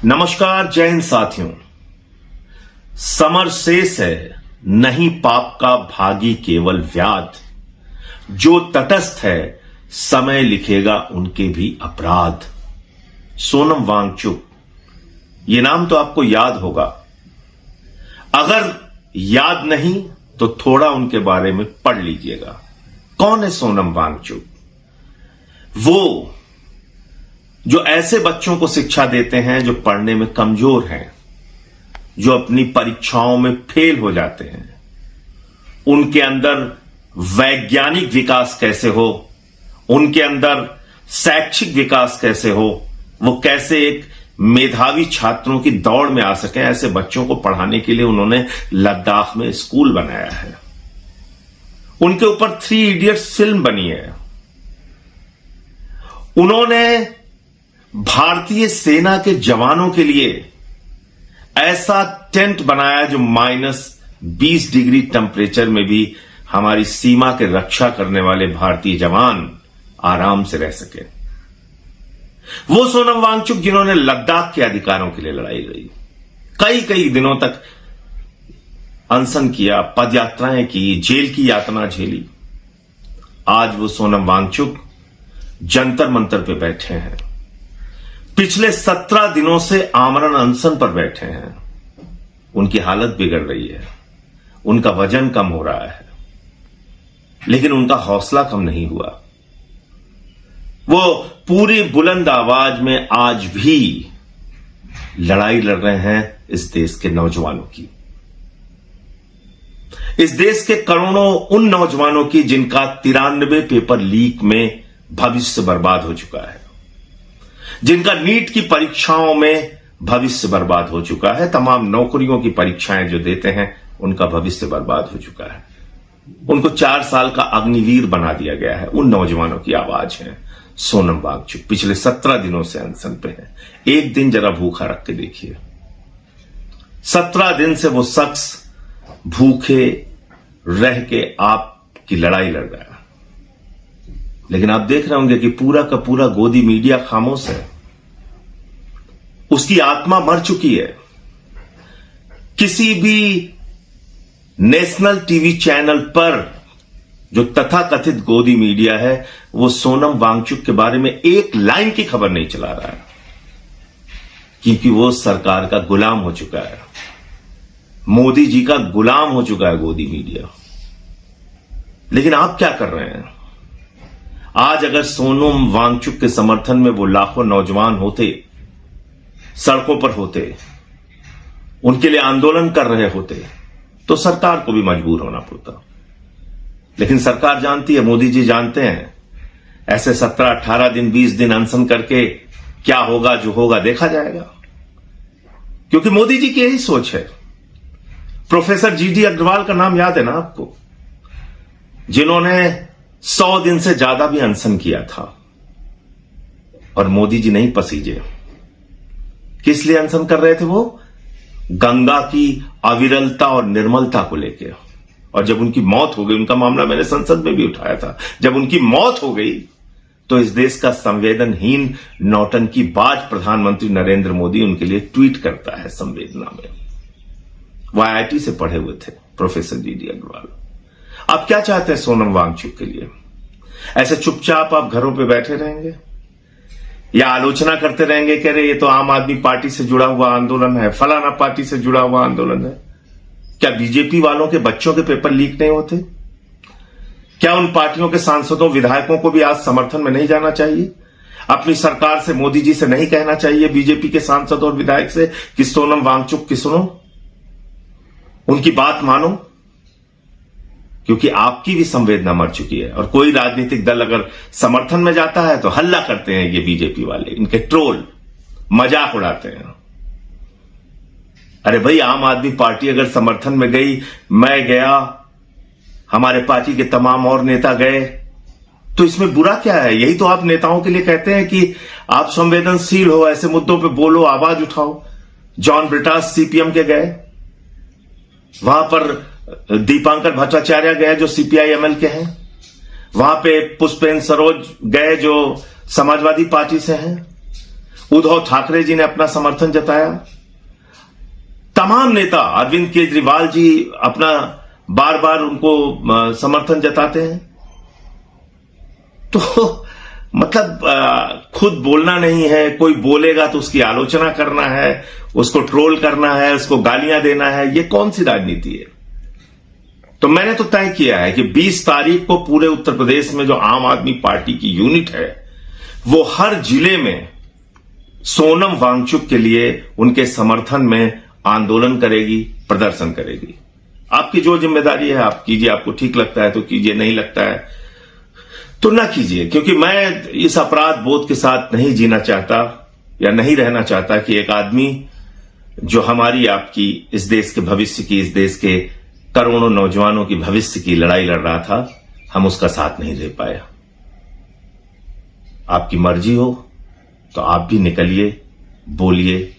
नमस्कार, जय हिंद साथियों। समर शेष है नहीं पाप का भागी केवल व्याध, जो तटस्थ है समय लिखेगा उनके भी अपराध। सोनम वांगचुक, ये नाम तो आपको याद होगा। अगर याद नहीं तो थोड़ा उनके बारे में पढ़ लीजिएगा। कौन है सोनम वांगचुक? वो जो ऐसे बच्चों को शिक्षा देते हैं जो पढ़ने में कमजोर हैं, जो अपनी परीक्षाओं में फेल हो जाते हैं। उनके अंदर वैज्ञानिक विकास कैसे हो, उनके अंदर शैक्षिक विकास कैसे हो, वो कैसे एक मेधावी छात्रों की दौड़ में आ सके, ऐसे बच्चों को पढ़ाने के लिए उन्होंने लद्दाख में स्कूल बनाया है। उनके ऊपर 3 इडियट्स फिल्म बनी है। उन्होंने भारतीय सेना के जवानों के लिए ऐसा टेंट बनाया जो -20 डिग्री टेम्परेचर में भी हमारी सीमा के रक्षा करने वाले भारतीय जवान आराम से रह सके। वो सोनम वांगचुक जिन्होंने लद्दाख के अधिकारों के लिए लड़ाई लड़ी, कई दिनों तक अनशन किया, पदयात्राएं की, जेल की यातना झेली। आज वो सोनम वांगचुक जंतर मंतर पे बैठे हैं। पिछले 17 दिनों से आमरण अनशन पर बैठे हैं। उनकी हालत बिगड़ रही है, उनका वजन कम हो रहा है, लेकिन उनका हौसला कम नहीं हुआ। वो पूरी बुलंद आवाज में आज भी लड़ाई लड़ रहे हैं इस देश के नौजवानों की, इस देश के करोड़ों उन नौजवानों की जिनका 93 पेपर लीक में भविष्य बर्बाद हो चुका है, जिनका नीट की परीक्षाओं में भविष्य बर्बाद हो चुका है, तमाम नौकरियों की परीक्षाएं जो देते हैं उनका भविष्य बर्बाद हो चुका है। उनको 4 साल का अग्निवीर बना दिया गया है। उन नौजवानों की आवाज है सोनम वांगचुक। पिछले 17 दिनों से अनशन पे है। एक दिन जरा भूखा रख के देखिए। 17 दिन से वो शख्स भूखे रह के आपकी लड़ाई लड़ रहा है, लेकिन आप देख रहे होंगे कि पूरा का पूरा गोदी मीडिया खामोश है। उसकी आत्मा मर चुकी है। किसी भी नेशनल टीवी चैनल पर जो तथाकथित गोदी मीडिया है, वो सोनम वांगचुक के बारे में एक लाइन की खबर नहीं चला रहा है, क्योंकि वो सरकार का गुलाम हो चुका है। मोदी जी का गुलाम हो चुका है गोदी मीडिया। लेकिन आप क्या कर रहे हैं? आज अगर सोनम वांगचुक के समर्थन में वो लाखों नौजवान होते, सड़कों पर होते, उनके लिए आंदोलन कर रहे होते, तो सरकार को भी मजबूर होना पड़ता। लेकिन सरकार जानती है, मोदी जी जानते हैं, ऐसे 17, 18 दिन, 20 दिन अनशन करके क्या होगा, जो होगा देखा जाएगा। क्योंकि मोदी जी की यही सोच है। प्रोफेसर GD अग्रवाल का नाम याद है ना आपको, जिन्होंने 100 दिन से ज्यादा भी अनशन किया था और मोदी जी नहीं पसीजे। किस लिए अनशन कर रहे थे वो? गंगा की अविरलता और निर्मलता को लेकर। और जब उनकी मौत हो गई, उनका मामला मैंने संसद में भी उठाया था, जब उनकी मौत हो गई तो इस देश का संवेदनहीन नौटंकीबाज प्रधानमंत्री नरेंद्र मोदी उनके लिए ट्वीट करता है संवेदना में। वो IIT से पढ़े हुए थे, प्रोफेसर GD अग्रवाल। आप क्या चाहते हैं सोनम वांगचुक के लिए? ऐसे चुपचाप आप घरों पे बैठे रहेंगे या आलोचना करते रहेंगे कि अरे ये तो आम आदमी पार्टी से जुड़ा हुआ आंदोलन है, फलाना पार्टी से जुड़ा हुआ आंदोलन है? क्या बीजेपी वालों के बच्चों के पेपर लीक नहीं होते? क्या उन पार्टियों के सांसदों, विधायकों को भी आज समर्थन में नहीं जाना चाहिए? अपनी सरकार से, मोदी जी से नहीं कहना चाहिए बीजेपी के सांसद और विधायक से कि सोनम वांगचुक की सुनो, उनकी बात मानो? क्योंकि आपकी भी संवेदना मर चुकी है। और कोई राजनीतिक दल अगर समर्थन में जाता है तो हल्ला करते हैं ये बीजेपी वाले, इनके ट्रोल, मजाक उड़ाते हैं। अरे भाई, आम आदमी पार्टी अगर समर्थन में गई, मैं गया, हमारे पार्टी के तमाम और नेता गए, तो इसमें बुरा क्या है? यही तो आप नेताओं के लिए कहते हैं कि आप संवेदनशील हो, ऐसे मुद्दों पे बोलो, आवाज उठाओ। जॉन ब्रिटास CPM के गए, वहां पर दीपांकर भट्टाचार्य गए जो CPI-ML के हैं, वहां पे पुष्पेंद्र सरोज गए जो समाजवादी पार्टी से हैं। उद्धव ठाकरे जी ने अपना समर्थन जताया, तमाम नेता, अरविंद केजरीवाल जी अपना बार बार उनको समर्थन जताते हैं। तो मतलब खुद बोलना नहीं है, कोई बोलेगा तो उसकी आलोचना करना है, उसको ट्रोल करना है, उसको गालियां देना है, ये कौन सी राजनीति है? तो मैंने तो तय किया है कि 20 तारीख को पूरे उत्तर प्रदेश में जो आम आदमी पार्टी की यूनिट है वो हर जिले में सोनम वांगचुक के लिए उनके समर्थन में आंदोलन करेगी, प्रदर्शन करेगी। आपकी जो जिम्मेदारी है आप कीजिए, आपको ठीक लगता है तो कीजिए, नहीं लगता है तो ना कीजिए, क्योंकि मैं इस अपराध बोध के साथ नहीं जीना चाहता या नहीं रहना चाहता कि एक आदमी जो हमारी आपकी इस देश के भविष्य की, इस देश के करोड़ों नौजवानों की भविष्य की लड़ाई लड़ रहा था, हम उसका साथ नहीं दे पाए। आपकी मर्जी हो तो आप भी निकलिए, बोलिए,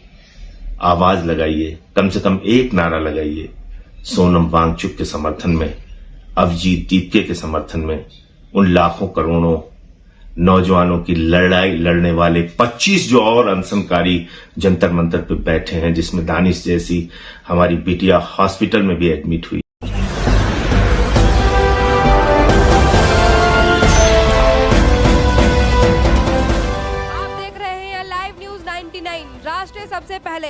आवाज लगाइए, कम से कम एक नारा लगाइए सोनम वांगचुक के समर्थन में, अभिजीत दीपके के समर्थन में, उन लाखों करोड़ों नौजवानों की लड़ाई लड़ने वाले 25 जो और अनशनकारी जंतर मंतर पे बैठे हैं, जिसमें दानिश जैसी हमारी बिटिया हॉस्पिटल में भी एडमिट हुई। आप देख रहे हैं लाइव न्यूज 99, राष्ट्र सबसे पहले।